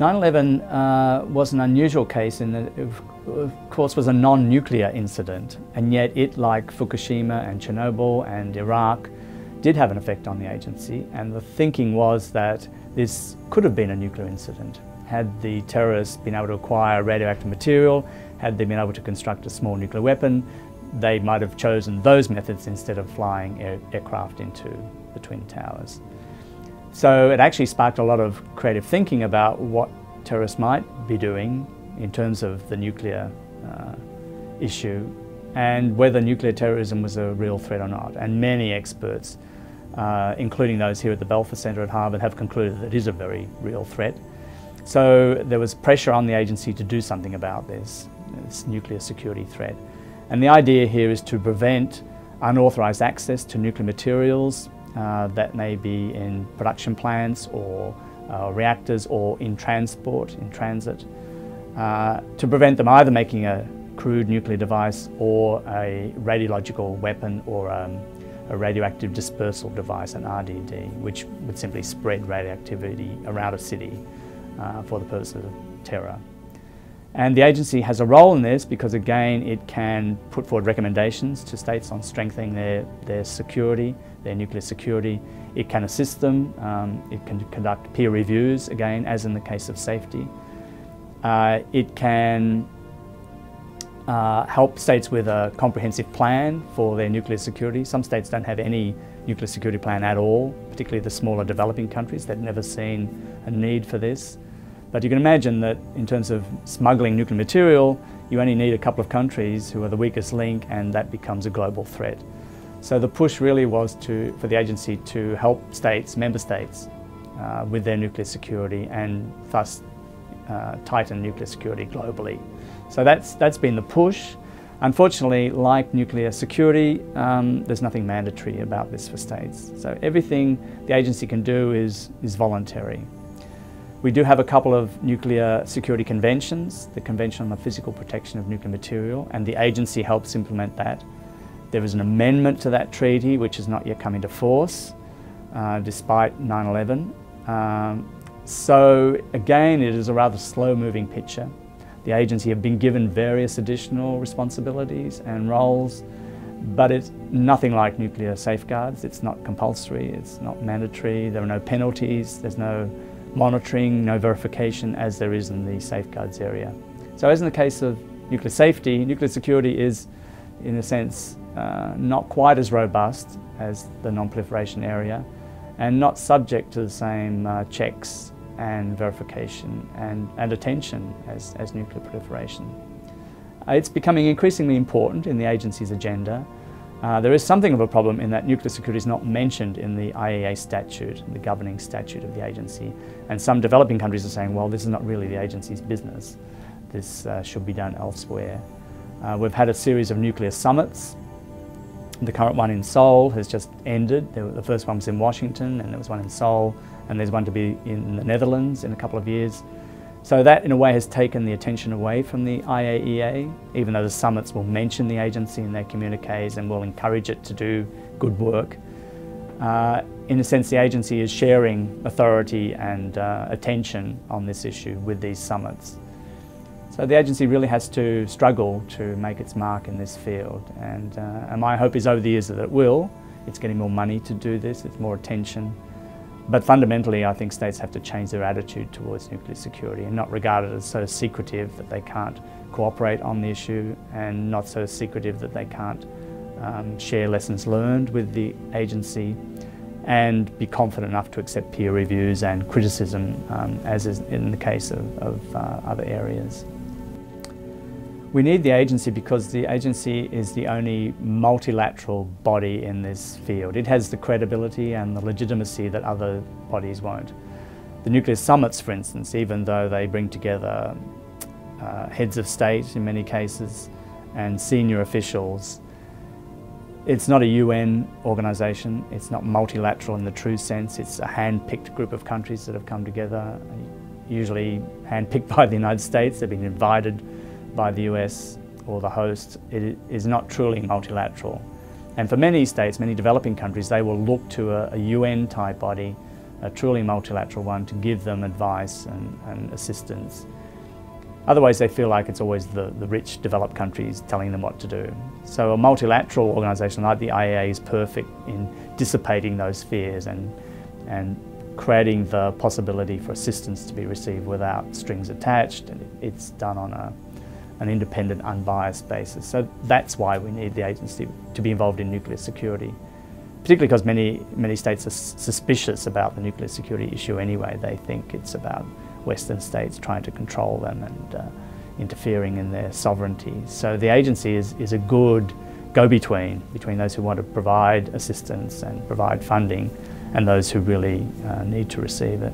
9/11 was an unusual case in that it, of course, was a non-nuclear incident, and yet it, like Fukushima and Chernobyl and Iraq, did have an effect on the agency, and the thinking was that this could have been a nuclear incident. Had the terrorists been able to acquire radioactive material, had they been able to construct a small nuclear weapon, they might have chosen those methods instead of flying aircraft into the Twin Towers. So it actually sparked a lot of creative thinking about what terrorists might be doing in terms of the nuclear issue and whether nuclear terrorism was a real threat or not. And many experts, including those here at the Belfer Center at Harvard, have concluded that it is a very real threat. So there was pressure on the agency to do something about this nuclear security threat. And the idea here is to prevent unauthorized access to nuclear materials that may be in production plants or reactors or in transport, in transit, to prevent them either making a crude nuclear device or a radiological weapon or a radioactive dispersal device, an RDD, which would simply spread radioactivity around a city for the purpose of terror. And the agency has a role in this because, again, it can put forward recommendations to states on strengthening their security, their nuclear security. It can assist them. It can conduct peer reviews, again, as in the case of safety. It can help states with a comprehensive plan for their nuclear security. Some states don't have any nuclear security plan at all, particularly the smaller developing countries. They've never seen a need for this. But you can imagine that in terms of smuggling nuclear material, you only need a couple of countries who are the weakest link, and that becomes a global threat. So the push really was for the agency to help states, member states, with their nuclear security and thus tighten nuclear security globally. So that's been the push. Unfortunately, like nuclear security, there's nothing mandatory about this for states. So everything the agency can do is voluntary. We do have a couple of nuclear security conventions, the Convention on the Physical Protection of Nuclear Material, and the agency helps implement that. There is an amendment to that treaty which has not yet come into force, despite 9/11. So again, it is a rather slow-moving picture. The agency have been given various additional responsibilities and roles, but it's nothing like nuclear safeguards. It's not compulsory, it's not mandatory, there are no penalties, there's no monitoring, no verification as there is in the safeguards area. So as in the case of nuclear safety, nuclear security is, in a sense, not quite as robust as the non-proliferation area and not subject to the same checks and verification and attention as nuclear proliferation. It's becoming increasingly important in the agency's agenda. There is something of a problem in that nuclear security is not mentioned in the IAEA statute, the governing statute of the agency. And some developing countries are saying, well, this is not really the agency's business. This should be done elsewhere. We've had a series of nuclear summits. The current one in Seoul has just ended. The first one was in Washington, and there was one in Seoul, and there's one to be in the Netherlands in a couple of years. So that, in a way, has taken the attention away from the IAEA, even though the summits will mention the agency in their communiques and will encourage it to do good work. In a sense, the agency is sharing authority and attention on this issue with these summits. So the agency really has to struggle to make its mark in this field, and my hope is over the years that it will. It's getting more money to do this, it's more attention. But fundamentally, I think states have to change their attitude towards nuclear security and not regard it as so secretive that they can't cooperate on the issue, and not so secretive that they can't share lessons learned with the agency, and be confident enough to accept peer reviews and criticism, as is in the case of other areas. We need the agency because the agency is the only multilateral body in this field. It has the credibility and the legitimacy that other bodies won't. The nuclear summits, for instance, even though they bring together heads of state in many cases and senior officials, it's not a UN organisation, it's not multilateral in the true sense, it's a hand-picked group of countries that have come together, usually hand-picked by the United States. They've been invited by the US or the host. It is not truly multilateral. And for many states, many developing countries, they will look to a UN-type body a truly multilateral one, to give them advice and assistance. Otherwise, they feel like it's always the rich, developed countries telling them what to do. So a multilateral organisation like the IAEA is perfect in dissipating those fears and creating the possibility for assistance to be received without strings attached, and it's done on an independent, unbiased basis. So that's why we need the agency to be involved in nuclear security, particularly because many states are suspicious about the nuclear security issue anyway. They think it's about Western states trying to control them and interfering in their sovereignty. So the agency is a good go-between between those who want to provide assistance and provide funding and those who really need to receive it.